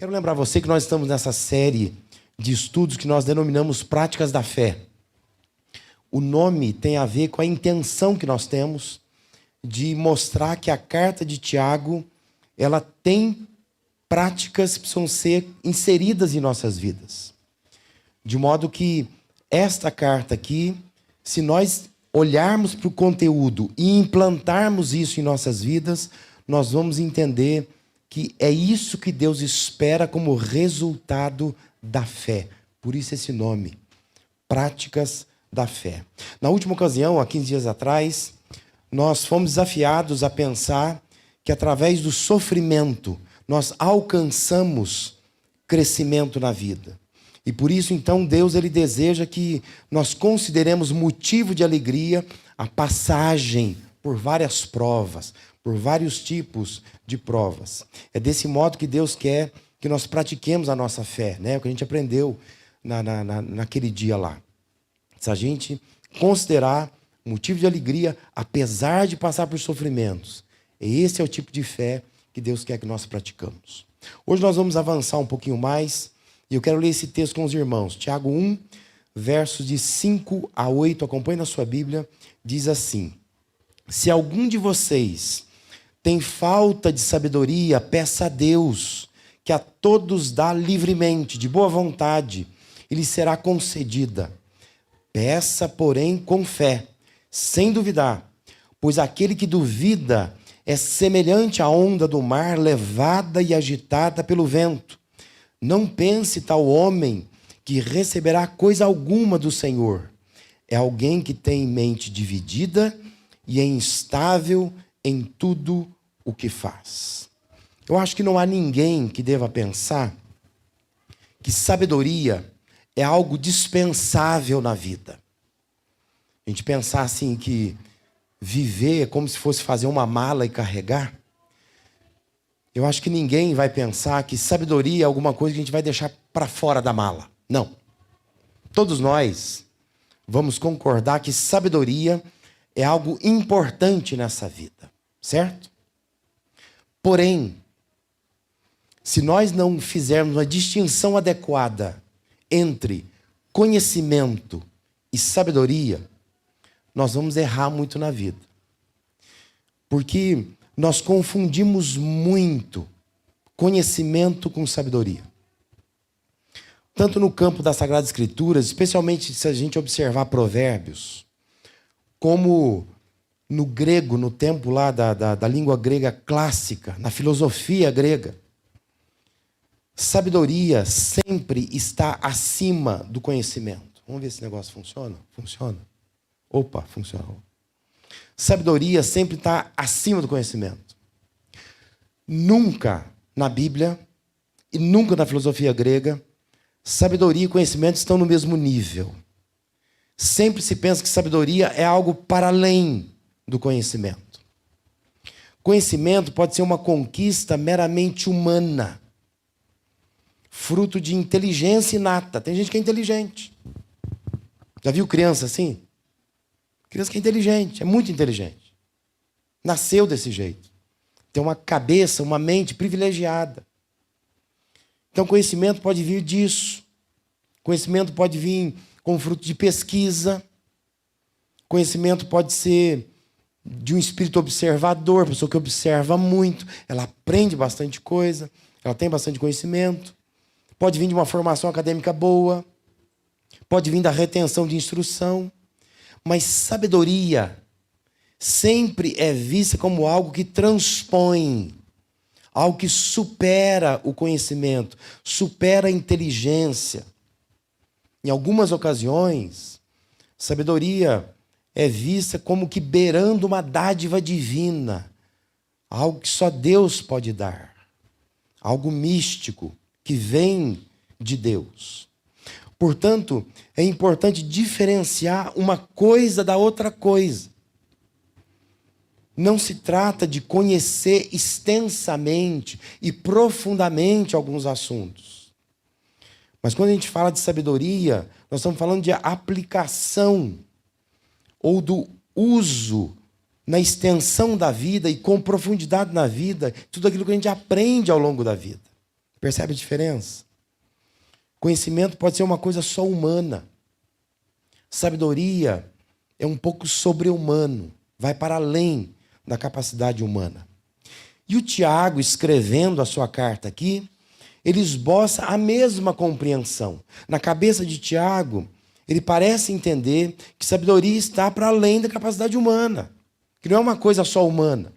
Quero lembrar você que nós estamos nessa série de estudos que nós denominamos Práticas da Fé. O nome tem a ver com a intenção que nós temos de mostrar que a carta de Tiago, ela tem práticas que precisam ser inseridas em nossas vidas. De modo que esta carta aqui, se nós olharmos para o conteúdo e implantarmos isso em nossas vidas, nós vamos entender que é isso que Deus espera como resultado da fé. Por isso esse nome, Práticas da Fé. Na última ocasião, há 15 dias atrás, nós fomos desafiados a pensar que através do sofrimento nós alcançamos crescimento na vida. E por isso, então, Deus ele deseja que nós consideremos motivo de alegria a passagem por várias provas, por vários tipos de provas. É desse modo que Deus quer que nós pratiquemos a nossa fé, né? O que a gente aprendeu naquele dia lá. Se a gente considerar motivo de alegria, apesar de passar por sofrimentos, esse é o tipo de fé que Deus quer que nós praticamos. Hoje nós vamos avançar um pouquinho mais, e eu quero ler esse texto com os irmãos. Tiago 1, versos de 5 a 8, acompanhe na sua Bíblia, diz assim: se algum de vocês tem falta de sabedoria, peça a Deus, que a todos dá livremente, de boa vontade, e lhe será concedida. Peça, porém, com fé, sem duvidar, pois aquele que duvida é semelhante à onda do mar, levada e agitada pelo vento. Não pense tal homem que receberá coisa alguma do Senhor. É alguém que tem mente dividida e é instável em tudo o que faz. Eu acho que não há ninguém que deva pensar que sabedoria é algo dispensável na vida. A gente pensar assim que viver é como se fosse fazer uma mala e carregar. Eu acho que ninguém vai pensar que sabedoria é alguma coisa que a gente vai deixar para fora da mala. Não. Todos nós vamos concordar que sabedoria é algo importante nessa vida, certo? Porém, se nós não fizermos uma distinção adequada entre conhecimento e sabedoria, nós vamos errar muito na vida. Porque nós confundimos muito conhecimento com sabedoria. Tanto no campo das Sagradas Escrituras, especialmente se a gente observar Provérbios, como no grego, no tempo lá da língua grega clássica, na filosofia grega, sabedoria sempre está acima do conhecimento. Vamos ver se esse negócio funciona? Funciona. Opa, funcionou. Sabedoria sempre está acima do conhecimento. Nunca na Bíblia e nunca na filosofia grega, sabedoria e conhecimento estão no mesmo nível. Sempre se pensa que sabedoria é algo para além do conhecimento. Conhecimento pode ser uma conquista meramente humana, fruto de inteligência inata. Tem gente que é inteligente. Já viu criança assim? Criança que é inteligente, é muito inteligente. Nasceu desse jeito. Tem uma cabeça, uma mente privilegiada. Então, conhecimento pode vir disso. Conhecimento pode vir com fruto de pesquisa. Conhecimento pode ser de um espírito observador, pessoa que observa muito, ela aprende bastante coisa, ela tem bastante conhecimento. Pode vir de uma formação acadêmica boa. Pode vir da retenção de instrução. Mas sabedoria sempre é vista como algo que transpõe, algo que supera o conhecimento, supera a inteligência. Em algumas ocasiões, sabedoria é vista como que beirando uma dádiva divina, algo que só Deus pode dar, algo místico que vem de Deus. Portanto, é importante diferenciar uma coisa da outra coisa. Não se trata de conhecer extensamente e profundamente alguns assuntos. Mas quando a gente fala de sabedoria, nós estamos falando de aplicação ou do uso na extensão da vida e com profundidade na vida, tudo aquilo que a gente aprende ao longo da vida. Percebe a diferença? Conhecimento pode ser uma coisa só humana. Sabedoria é um pouco sobre-humano, vai para além da capacidade humana. E o Tiago, escrevendo a sua carta aqui, ele esboça a mesma compreensão. Na cabeça de Tiago, ele parece entender que sabedoria está para além da capacidade humana, que não é uma coisa só humana.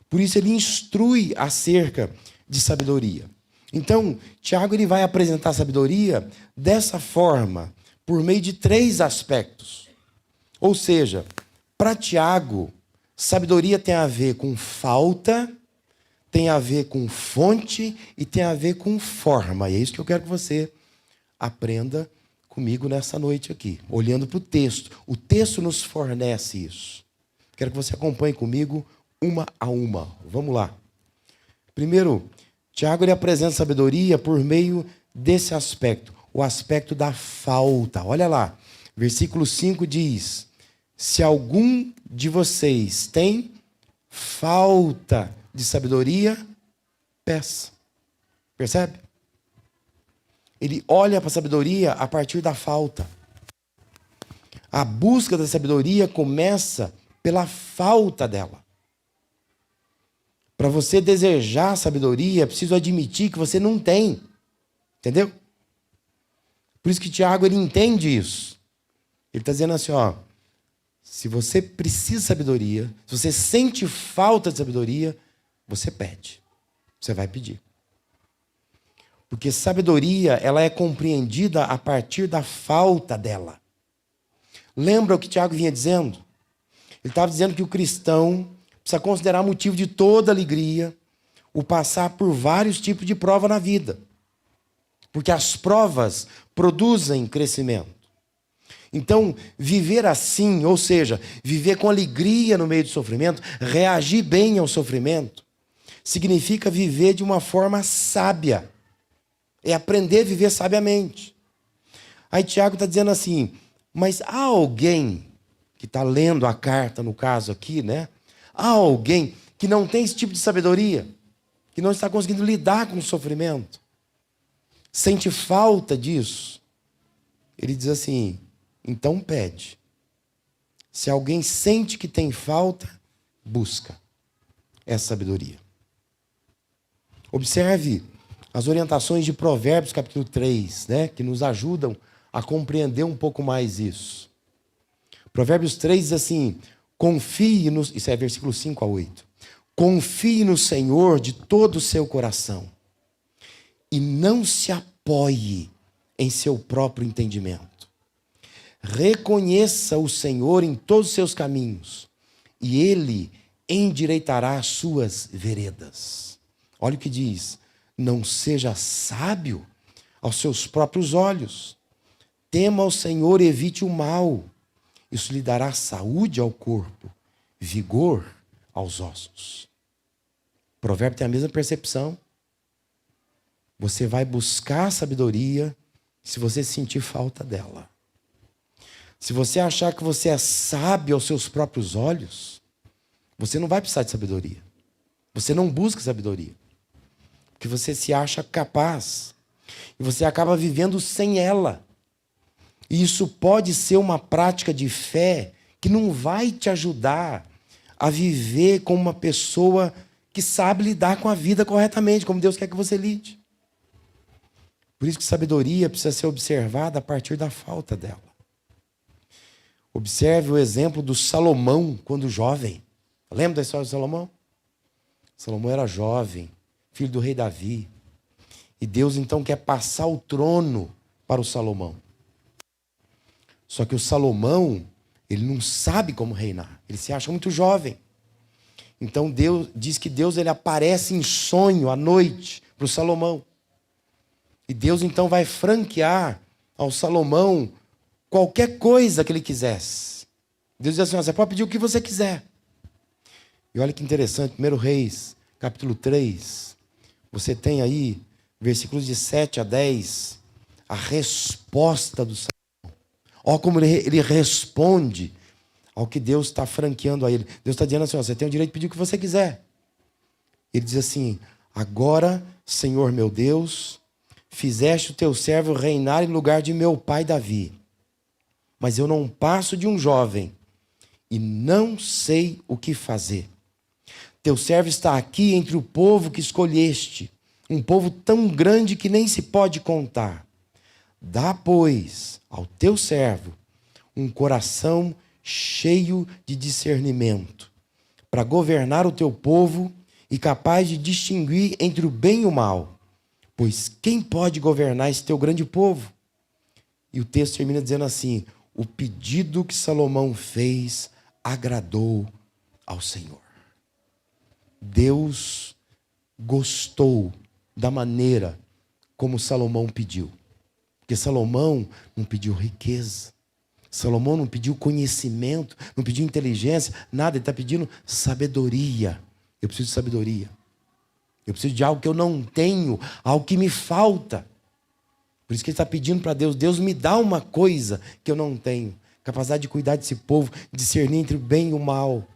Por isso ele instrui acerca de sabedoria. Então, Tiago ele vai apresentar a sabedoria dessa forma, por meio de 3 aspectos. Ou seja, para Tiago, sabedoria tem a ver com falta, tem a ver com fonte e tem a ver com forma. E é isso que eu quero que você aprenda comigo nessa noite aqui, olhando para o texto. O texto nos fornece isso. Quero que você acompanhe comigo uma a uma. Vamos lá. Primeiro, Tiago ele apresenta sabedoria por meio desse aspecto, o aspecto da falta. Olha lá, versículo 5 diz: se algum de vocês tem falta de sabedoria, peça. Percebe? Ele olha para a sabedoria a partir da falta. A busca da sabedoria começa pela falta dela. Para você desejar a sabedoria, é preciso admitir que você não tem. Entendeu? Por isso que Tiago ele entende isso. Ele está dizendo assim, ó, se você precisa de sabedoria, se você sente falta de sabedoria, você pede. Você vai pedir. Porque sabedoria, ela é compreendida a partir da falta dela. Lembra o que Tiago vinha dizendo? Ele estava dizendo que o cristão precisa considerar motivo de toda alegria o passar por vários tipos de prova na vida. Porque as provas produzem crescimento. Então, viver assim, ou seja, viver com alegria no meio do sofrimento, reagir bem ao sofrimento, significa viver de uma forma sábia. É aprender a viver sabiamente. Aí Tiago está dizendo assim, mas há alguém que está lendo a carta, no caso aqui, né? Há alguém que não tem esse tipo de sabedoria, que não está conseguindo lidar com o sofrimento, sente falta disso. Ele diz assim, então pede. Se alguém sente que tem falta, busca essa sabedoria. Observe as orientações de Provérbios, capítulo 3, né, que nos ajudam a compreender um pouco mais isso. Provérbios 3 diz assim, confie no... Isso é versículo 5 a 8. Confie no Senhor de todo o seu coração e não se apoie em seu próprio entendimento. Reconheça o Senhor em todos os seus caminhos e Ele endireitará as suas veredas. Olha o que diz, não seja sábio aos seus próprios olhos. Tema ao Senhor e evite o mal. Isso lhe dará saúde ao corpo, vigor aos ossos. O provérbio tem a mesma percepção. Você vai buscar sabedoria se você sentir falta dela. Se você achar que você é sábio aos seus próprios olhos, você não vai precisar de sabedoria. Você não busca sabedoria. Porque você se acha capaz. E você acaba vivendo sem ela. E isso pode ser uma prática de fé que não vai te ajudar a viver como uma pessoa que sabe lidar com a vida corretamente, como Deus quer que você lide. Por isso que sabedoria precisa ser observada a partir da falta dela. Observe o exemplo do Salomão quando jovem. Lembra da história de Salomão? Salomão era jovem, filho do rei Davi. E Deus então quer passar o trono para o Salomão. Só que o Salomão, ele não sabe como reinar. Ele se acha muito jovem. Então Deus diz que Deus ele aparece em sonho à noite para o Salomão. E Deus então vai franquear ao Salomão qualquer coisa que ele quisesse. Deus diz assim, você pode pedir o que você quiser. E olha que interessante, 1 Reis, capítulo 3, você tem aí, versículos de 7 a 10, a resposta do Salomão. Olha como ele responde ao que Deus está franqueando a ele. Deus está dizendo assim, você tem o direito de pedir o que você quiser. Ele diz assim, Agora, Senhor meu Deus, fizeste o teu servo reinar em lugar de meu pai Davi. Mas eu não passo de um jovem e não sei o que fazer. Teu servo está aqui entre o povo que escolheste, um povo tão grande que nem se pode contar. Dá, pois, ao teu servo um coração cheio de discernimento, para governar o teu povo e capaz de distinguir entre o bem e o mal. Pois quem pode governar esse teu grande povo? E o texto termina dizendo assim: o pedido que Salomão fez agradou ao Senhor. Deus gostou da maneira como Salomão pediu. Porque Salomão não pediu riqueza, Salomão não pediu conhecimento, não pediu inteligência, nada. Ele está pedindo sabedoria. Eu preciso de sabedoria. Eu preciso de algo que eu não tenho, algo que me falta. Por isso que ele está pedindo para Deus: Deus, me dá uma coisa que eu não tenho. Capacidade de cuidar desse povo, discernir entre o bem e o mal.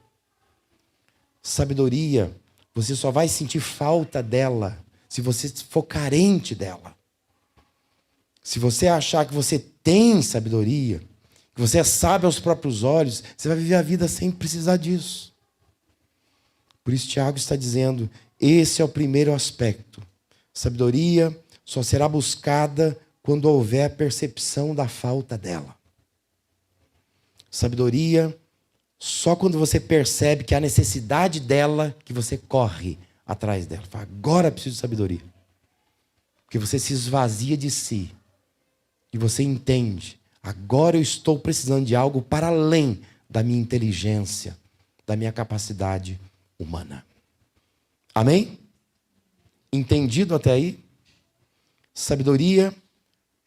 Sabedoria, você só vai sentir falta dela se você for carente dela. Se você achar que você tem sabedoria, que você é sábio aos próprios olhos, você vai viver a vida sem precisar disso. Por isso Tiago está dizendo, esse é o primeiro aspecto. Sabedoria só será buscada quando houver percepção da falta dela. Sabedoria, só quando você percebe que há necessidade dela, que você corre atrás dela. Fala, agora eu preciso de sabedoria. Porque você se esvazia de si. E você entende, agora eu estou precisando de algo para além da minha inteligência, da minha capacidade humana. Amém? Entendido até aí? Sabedoria,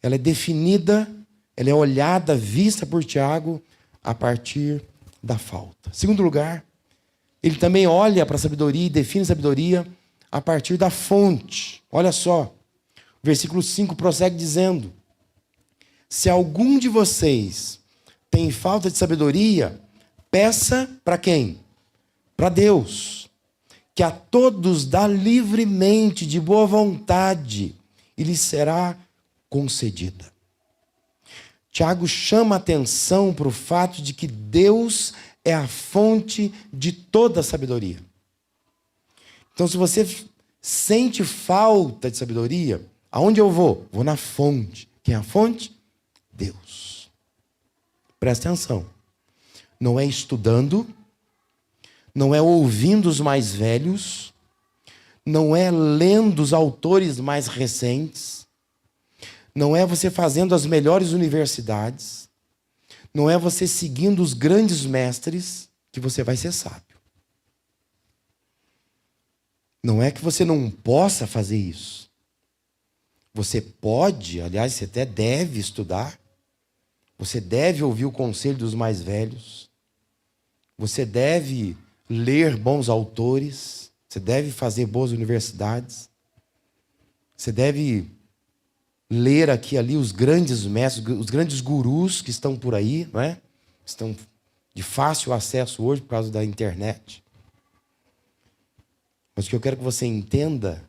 ela é definida, ela é olhada, vista por Tiago a partir da falta. Segundo lugar, ele também olha para a sabedoria e define sabedoria a partir da fonte. Olha só, o versículo 5 prossegue dizendo: se algum de vocês tem falta de sabedoria, peça para quem? Para Deus, que a todos dá livremente, de boa vontade, e lhes será concedida. Tiago chama a atenção para o fato de que Deus é a fonte de toda a sabedoria. Então, se você sente falta de sabedoria, aonde eu vou? Vou na fonte. Quem é a fonte? Deus. Presta atenção. Não é estudando, não é ouvindo os mais velhos, não é lendo os autores mais recentes, não é você fazendo as melhores universidades, não é você seguindo os grandes mestres que você vai ser sábio. Não é que você não possa fazer isso. Você pode, aliás, você até deve estudar. Você deve ouvir o conselho dos mais velhos. Você deve ler bons autores. Você deve fazer boas universidades. Você deve ler aqui e ali os grandes mestres, os grandes gurus que estão por aí, não é? Estão de fácil acesso hoje por causa da internet. Mas o que eu quero que você entenda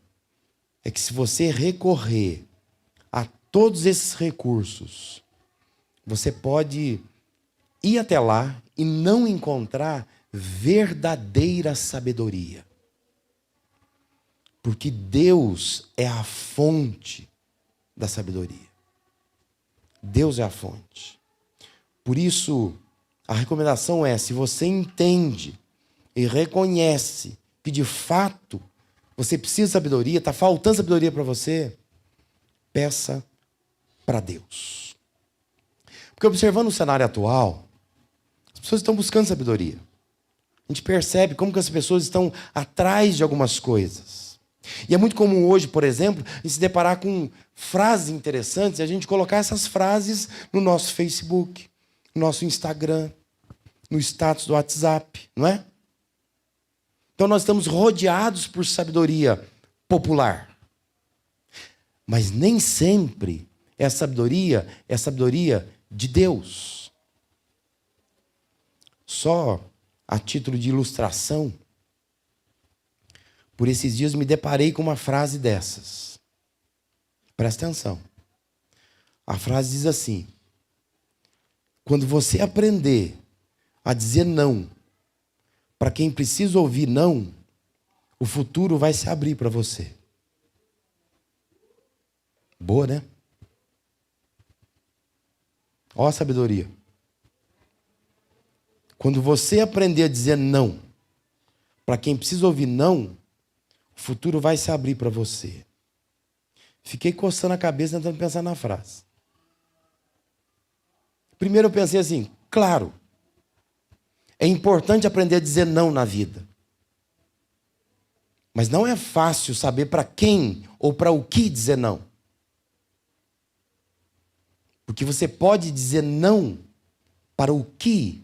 é que se você recorrer a todos esses recursos, você pode ir até lá e não encontrar verdadeira sabedoria. Porque Deus é a fonte da sabedoria. Deus é a fonte. Por isso, a recomendação é, se você entende e reconhece que de fato você precisa de sabedoria, está faltando sabedoria para você, peça para Deus. Porque observando o cenário atual, as pessoas estão buscando sabedoria. A gente percebe como que as pessoas estão atrás de algumas coisas. E é muito comum hoje, por exemplo, a gente se deparar com frases interessantes e a gente colocar essas frases no nosso Facebook, no nosso Instagram, no status do WhatsApp, não é? Então nós estamos rodeados por sabedoria popular. Mas nem sempre é sabedoria de Deus. Só a título de ilustração, Por esses dias me deparei com uma frase dessas. Presta atenção. A frase diz assim: quando você aprender a dizer não para quem precisa ouvir não, o futuro vai se abrir para você. Boa, né? Ó a sabedoria. Quando você aprender a dizer não para quem precisa ouvir não, o futuro vai se abrir para você. Fiquei coçando a cabeça tentando pensar na frase. Primeiro eu pensei assim, claro, é importante aprender a dizer não na vida. Mas não é fácil saber para quem ou para o que dizer não. Porque você pode dizer não para o que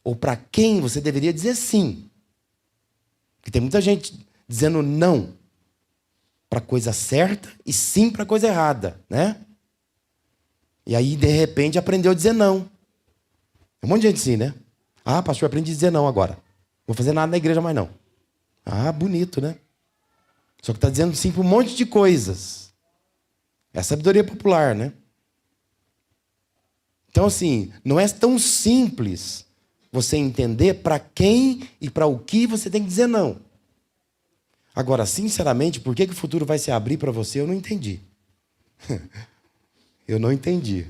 ou para quem você deveria dizer sim. Porque tem muita gente dizendo não para a coisa certa e sim para a coisa errada, né? E aí, de repente, aprendeu a dizer não. Tem um monte de gente assim, né? Ah, pastor, eu aprendi a dizer não agora. Não vou fazer nada na igreja mais não. Ah, bonito, né? Só que está dizendo sim para um monte de coisas. É a sabedoria popular, né? Então, assim, não é tão simples você entender para quem e para o que você tem que dizer não. Agora, sinceramente, por que o futuro vai se abrir para você, eu não entendi. Eu não entendi.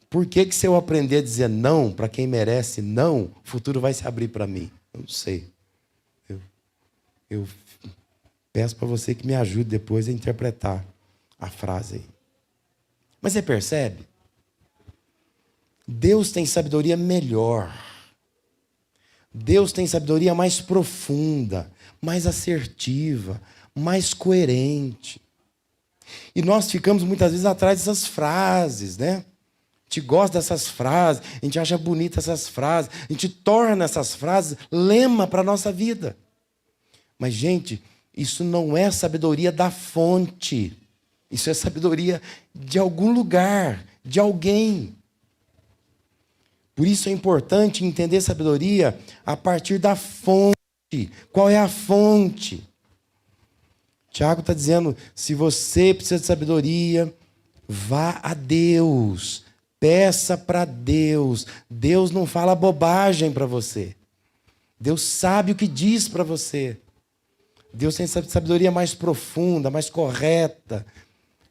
Por que se eu aprender a dizer não para quem merece não, o futuro vai se abrir para mim? Eu não sei. Eu peço para você que me ajude depois a interpretar a frase aí. Mas você percebe? Deus tem sabedoria melhor. Deus tem sabedoria mais profunda, mais assertiva, mais coerente. E nós ficamos muitas vezes atrás dessas frases, né? A gente gosta dessas frases, a gente acha bonitas essas frases, a gente torna essas frases lema para a nossa vida. Mas, gente, isso não é sabedoria da fonte. Isso é sabedoria de algum lugar, de alguém. Por isso é importante entender sabedoria a partir da fonte. Qual é a fonte? Tiago está dizendo, se você precisa de sabedoria, vá a Deus. Peça para Deus. Deus não fala bobagem para você. Deus sabe o que diz para você. Deus tem sabedoria mais profunda, mais correta,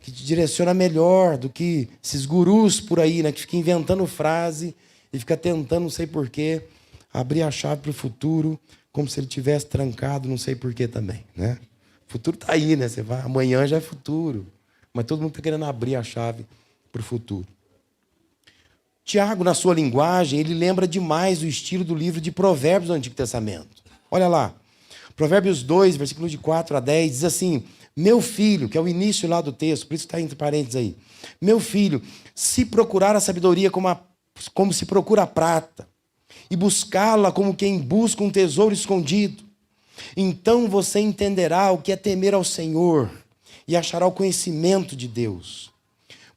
que te direciona melhor do que esses gurus por aí, né, que ficam inventando frase e fica tentando, não sei porquê, abrir a chave para o futuro, como se ele tivesse trancado, não sei porquê também, né? O futuro está aí, né? Você vai, amanhã já é futuro. Mas todo mundo está querendo abrir a chave para o futuro. Tiago, na sua linguagem, ele lembra demais o estilo do livro de Provérbios do Antigo Testamento. Olha lá. Provérbios 2, versículos de 4 a 10, diz assim: meu filho, que é o início lá do texto, por isso está entre parênteses aí. Meu filho, se procurar a sabedoria como se procura a prata, e buscá-la como quem busca um tesouro escondido, então você entenderá o que é temer ao Senhor e achará o conhecimento de Deus.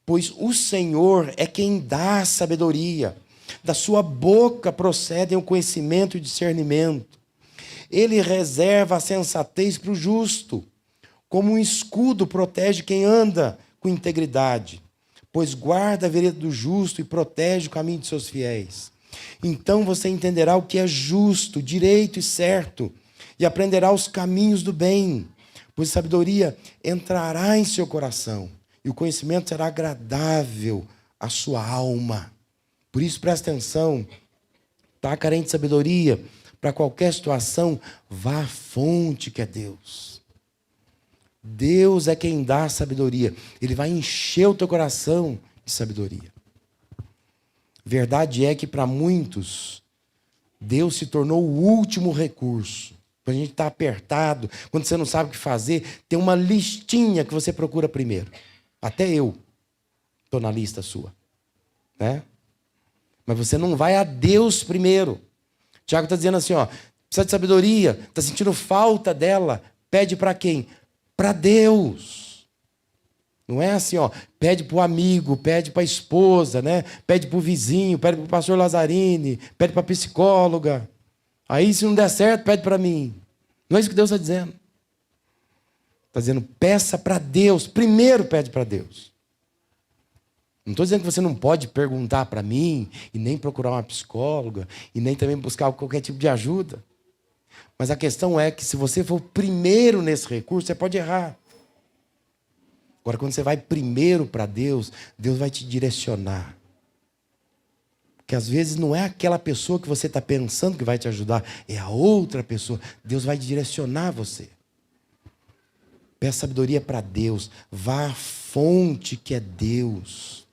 Pois o Senhor é quem dá a sabedoria, da sua boca procedem o conhecimento e o discernimento. Ele reserva a sensatez para o justo, como um escudo protege quem anda com integridade, pois guarda a vereda do justo e protege o caminho de seus fiéis. Então você entenderá o que é justo, direito e certo, e aprenderá os caminhos do bem, pois a sabedoria entrará em seu coração, e o conhecimento será agradável à sua alma. Por isso, presta atenção, está carente de sabedoria, para qualquer situação, vá à fonte que é Deus. Deus é quem dá a sabedoria. Ele vai encher o teu coração de sabedoria. Verdade é que para muitos, Deus se tornou o último recurso. Quando a gente está apertado, quando você não sabe o que fazer, tem uma listinha que você procura primeiro. Até eu estou na lista sua, né? Mas você não vai a Deus primeiro. Tiago está dizendo assim, ó, precisa de sabedoria, está sentindo falta dela, pede para quem? Para Deus. Não é assim, ó, pede para o amigo, pede para a esposa, né? Pede para o vizinho, pede para o pastor Lazzarini, pede para a psicóloga. Aí, se não der certo, pede para mim. Não é isso que Deus está dizendo. Está dizendo, peça para Deus. Primeiro pede para Deus. Não estou dizendo que você não pode perguntar para mim, e nem procurar uma psicóloga, e nem também buscar qualquer tipo de ajuda. Mas a questão é que se você for primeiro nesse recurso, você pode errar. Agora, quando você vai primeiro para Deus, Deus vai te direcionar. Porque às vezes não é aquela pessoa que você está pensando que vai te ajudar, é a outra pessoa. Deus vai direcionar você. Peça sabedoria para Deus. Vá à fonte que é Deus.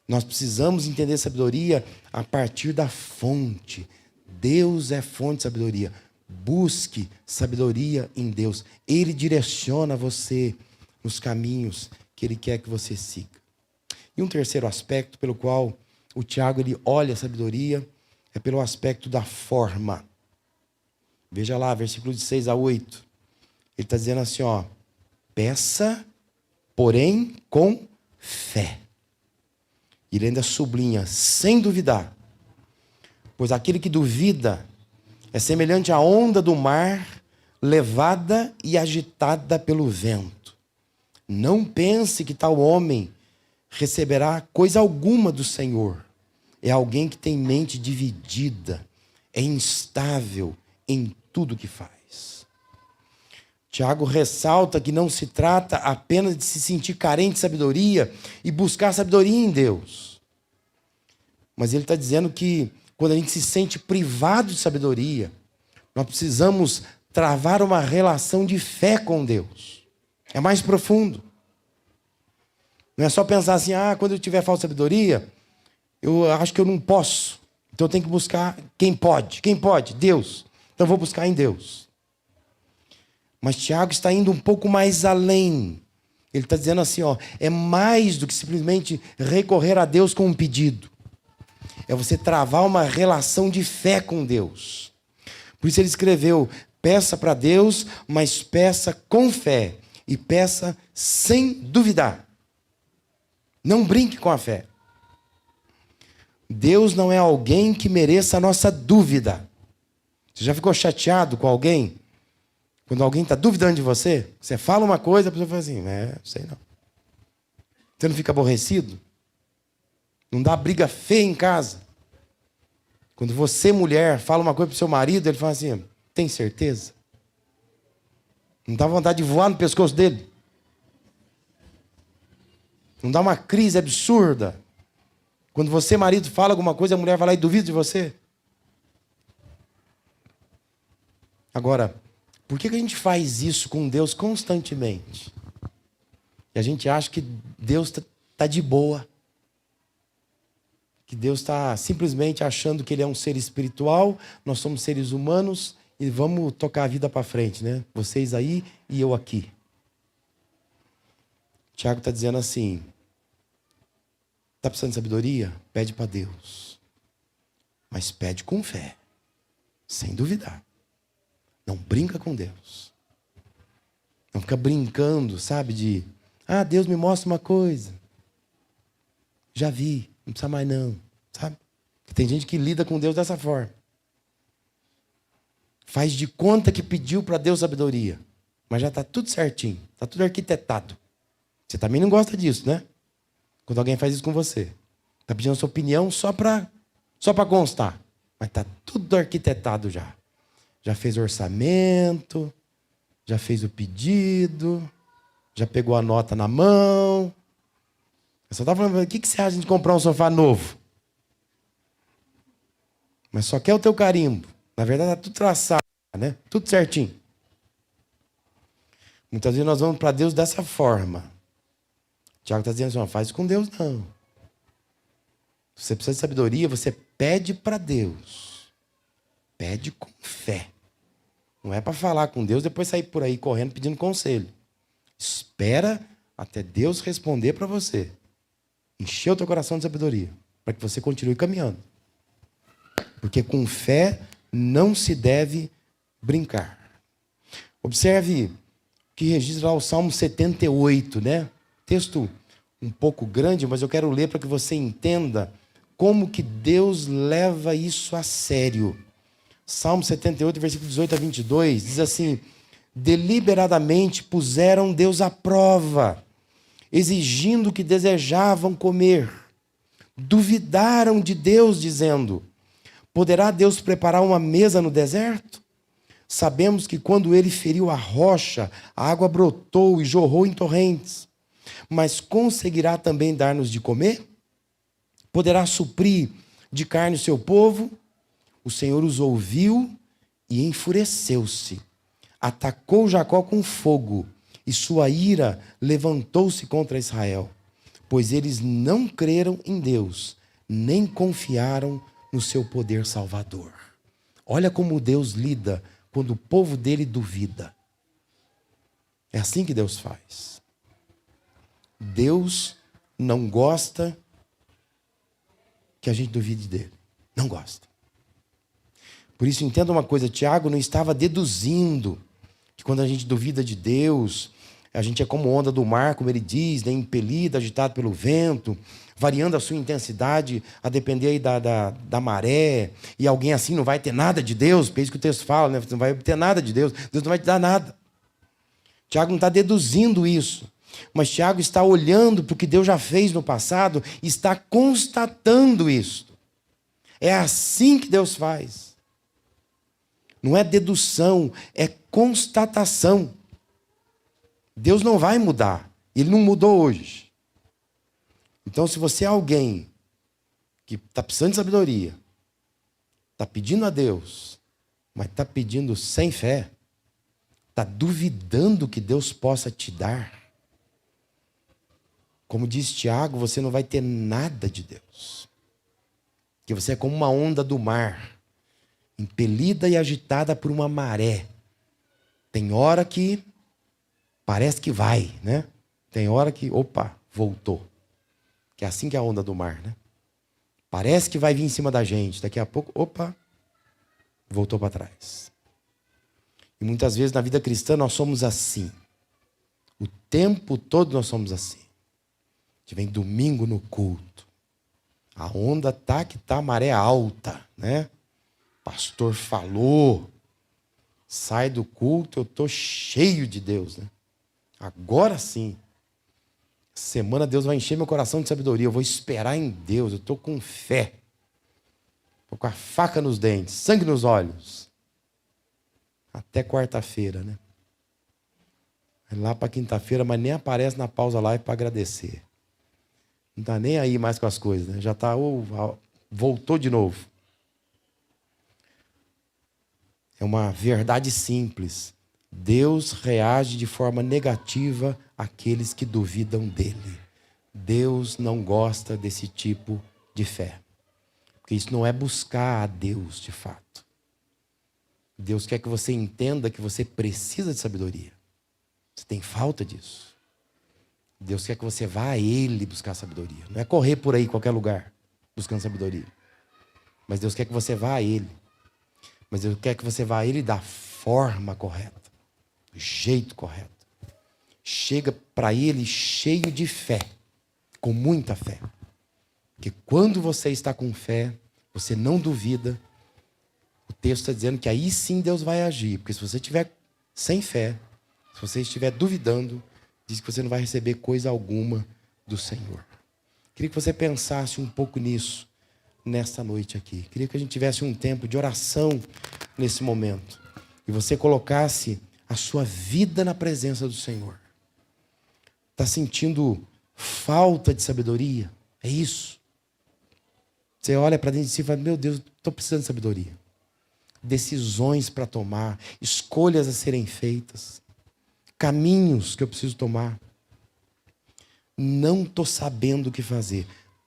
Nós precisamos entender sabedoria a partir da fonte. Deus é fonte de sabedoria. Busque sabedoria em Deus. Ele direciona você nos caminhos que Ele quer que você siga. E um terceiro aspecto pelo qual o Tiago ele olha a sabedoria é pelo aspecto da forma. Veja lá, versículo de 6 a 8. Ele está dizendo assim, ó, peça, porém com fé. Ele ainda sublinha, sem duvidar. Pois aquele que duvida é semelhante à onda do mar, levada e agitada pelo vento. Não pense que tal homem receberá coisa alguma do Senhor. É alguém que tem mente dividida, é instável em tudo que faz. Tiago ressalta que não se trata apenas de se sentir carente de sabedoria e buscar sabedoria em Deus. Mas ele está dizendo que quando a gente se sente privado de sabedoria, nós precisamos travar uma relação de fé com Deus. É mais profundo. Não é só pensar assim, quando eu tiver falta de sabedoria, eu acho que eu não posso. Então eu tenho que buscar quem pode. Quem pode? Deus. Então eu vou buscar em Deus. Mas Tiago está indo um pouco mais além. Ele está dizendo assim, ó, é mais do que simplesmente recorrer a Deus com um pedido. É você travar uma relação de fé com Deus. Por isso ele escreveu, peça para Deus, mas peça com fé. E peça sem duvidar. Não brinque com a fé. Deus não é alguém que mereça a nossa dúvida. Você já ficou chateado com alguém? Quando alguém está duvidando de você, você fala uma coisa, a pessoa fala assim, sei não. Você não fica aborrecido? Não dá briga feia em casa? Quando você, mulher, fala uma coisa para o seu marido, ele fala assim, tem certeza? Não dá vontade de voar no pescoço dele? Não dá uma crise absurda? Quando você, marido, fala alguma coisa, a mulher vai lá e duvida de você? Agora, por que a gente faz isso com Deus constantemente? E a gente acha que Deus está de boa. Que Deus está simplesmente achando que Ele é um ser espiritual, nós somos seres humanos e vamos tocar a vida para frente, né? Vocês aí e eu aqui. Tiago está dizendo assim, está precisando de sabedoria? Pede para Deus. Mas pede com fé, sem duvidar. Não brinca com Deus. Não fica brincando, sabe, de... Deus me mostra uma coisa. Já vi, não precisa mais não, sabe? Tem gente que lida com Deus dessa forma. Faz de conta que pediu para Deus sabedoria. Mas já está tudo certinho, está tudo arquitetado. Você também não gosta disso, né? Quando alguém faz isso com você. Está pedindo a sua opinião só para constar. Mas está tudo arquitetado já. Já fez o orçamento, já fez o pedido, já pegou a nota na mão. Eu só estava falando, o que você acha de comprar um sofá novo? Mas só quer o teu carimbo. Na verdade, está tudo traçado, né? Tudo certinho. Muitas vezes nós vamos para Deus dessa forma. O Tiago está dizendo assim, não faz com Deus não. Se você precisa de sabedoria, você pede para Deus. Pede com fé. Não é para falar com Deus e depois sair por aí correndo pedindo conselho. Espera até Deus responder para você. Encher o teu coração de sabedoria. Para que você continue caminhando. Porque com fé não se deve brincar. Observe que registra lá o Salmo 78, né? Texto um pouco grande, mas eu quero ler para que você entenda como que Deus leva isso a sério. Salmo 78, versículo 18 a 22, diz assim: deliberadamente puseram Deus à prova, exigindo o que desejavam comer. Duvidaram de Deus, dizendo: poderá Deus preparar uma mesa no deserto? Sabemos que quando ele feriu a rocha, a água brotou e jorrou em torrentes. Mas conseguirá também dar-nos de comer? Poderá suprir de carne o seu povo? O Senhor os ouviu e enfureceu-se. Atacou Jacó com fogo, e sua ira levantou-se contra Israel, pois eles não creram em Deus, nem confiaram no seu poder salvador. Olha como Deus lida quando o povo dele duvida. É assim que Deus faz. Deus não gosta que a gente duvide dele. Não gosta. Por isso, entenda uma coisa, Tiago não estava deduzindo que quando a gente duvida de Deus, a gente é como onda do mar, como ele diz, né? Impelido, agitado pelo vento, variando a sua intensidade a depender aí da maré, e alguém assim não vai ter nada de Deus, porque é isso que o texto fala, né? Você não vai ter nada de Deus, Deus não vai te dar nada. Tiago não está deduzindo isso, mas Tiago está olhando para o que Deus já fez no passado e está constatando isso. É assim que Deus faz. Não é dedução, é constatação. Deus não vai mudar. Ele não mudou hoje. Então, se você é alguém que está precisando de sabedoria, está pedindo a Deus, mas está pedindo sem fé, está duvidando que Deus possa te dar, como diz Tiago, você não vai ter nada de Deus. Porque você é como uma onda do mar, impelida e agitada por uma maré. Tem hora que parece que vai, né? Tem hora que, opa, voltou. Que é assim que é a onda do mar, né? Parece que vai vir em cima da gente. Daqui a pouco, opa, voltou para trás. E muitas vezes na vida cristã nós somos assim. O tempo todo nós somos assim. A gente vem domingo no culto. A onda tá que tá maré alta, né? Pastor falou. Sai do culto, eu tô cheio de Deus, né? Agora sim. Semana Deus vai encher meu coração de sabedoria. Eu vou esperar em Deus. Eu estou com fé. Estou com a faca nos dentes, sangue nos olhos. Até quarta-feira, né? Lá para quinta-feira, mas nem aparece na pausa live para agradecer. Não está nem aí mais com as coisas, né? Já está, voltou de novo. É uma verdade simples. Deus reage de forma negativa àqueles que duvidam dele. Deus não gosta desse tipo de fé. Porque isso não é buscar a Deus de fato. Deus quer que você entenda que você precisa de sabedoria. Você tem falta disso. Deus quer que você vá a Ele buscar sabedoria. Não é correr por aí em qualquer lugar buscando sabedoria. Mas Deus quer que você vá a Ele. Mas Deus quer que você vá a Ele da forma correta. Do jeito correto. Chega para Ele cheio de fé. Com muita fé. Porque quando você está com fé, você não duvida. O texto está dizendo que aí sim Deus vai agir. Porque se você estiver sem fé, se você estiver duvidando, diz que você não vai receber coisa alguma do Senhor. Queria que você pensasse um pouco nisso nesta noite aqui. Queria que a gente tivesse um tempo de oração nesse momento. E você colocasse a sua vida na presença do Senhor. Está sentindo falta de sabedoria? É isso. Você olha para dentro de si e fala, meu Deus, estou precisando de sabedoria. Decisões para tomar, escolhas a serem feitas, caminhos que eu preciso tomar. Não estou sabendo o que fazer.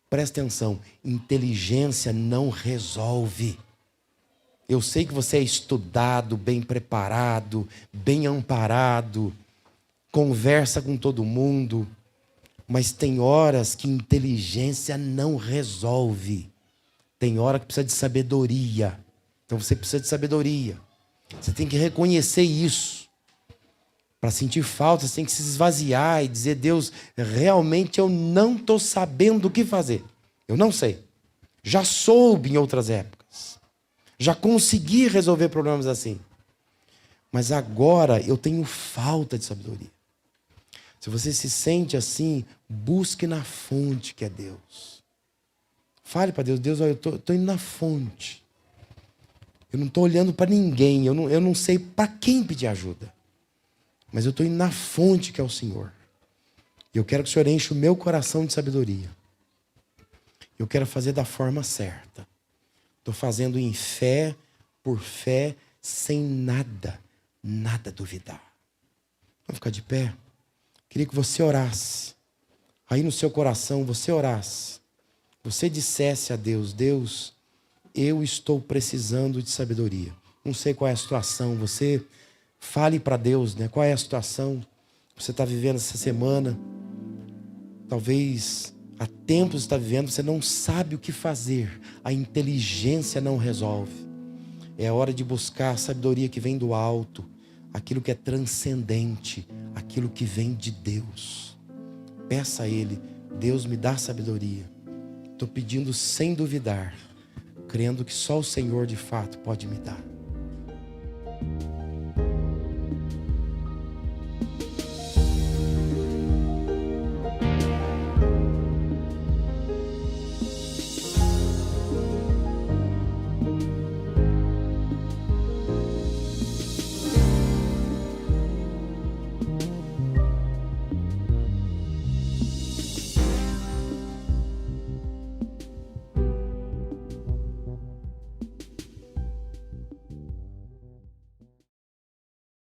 Presta atenção, inteligência não resolve. Eu sei que você é estudado, bem preparado, bem amparado, conversa com todo mundo, mas tem horas que inteligência não resolve. Tem hora que precisa de sabedoria. Então você precisa de sabedoria. Você tem que reconhecer isso. Para sentir falta, você tem que se esvaziar e dizer, Deus, realmente eu não estou sabendo o que fazer. Eu não sei. Já soube em outras épocas. Já consegui resolver problemas assim. Mas agora eu tenho falta de sabedoria. Se você se sente assim, busque na fonte que é Deus. Fale para Deus, Deus, olha, eu estou indo na fonte. Eu não estou olhando para ninguém, eu não sei para quem pedir ajuda. Mas eu estou indo na fonte que é o Senhor. E eu quero que o Senhor enche o meu coração de sabedoria. Eu quero fazer da forma certa. Estou fazendo em fé, por fé, sem nada duvidar. Vamos ficar de pé? Queria que você orasse. Aí no seu coração, você orasse. Você dissesse a Deus, Deus, eu estou precisando de sabedoria. Não sei qual é a situação. Você fale para Deus, né? Qual é a situação que você está vivendo essa semana. Talvez há tempos está vivendo, você não sabe o que fazer. A inteligência não resolve. É a hora de buscar a sabedoria que vem do alto. Aquilo que é transcendente. Aquilo que vem de Deus. Peça a Ele, Deus me dá sabedoria. Estou pedindo sem duvidar, crendo que só o Senhor de fato pode me dar.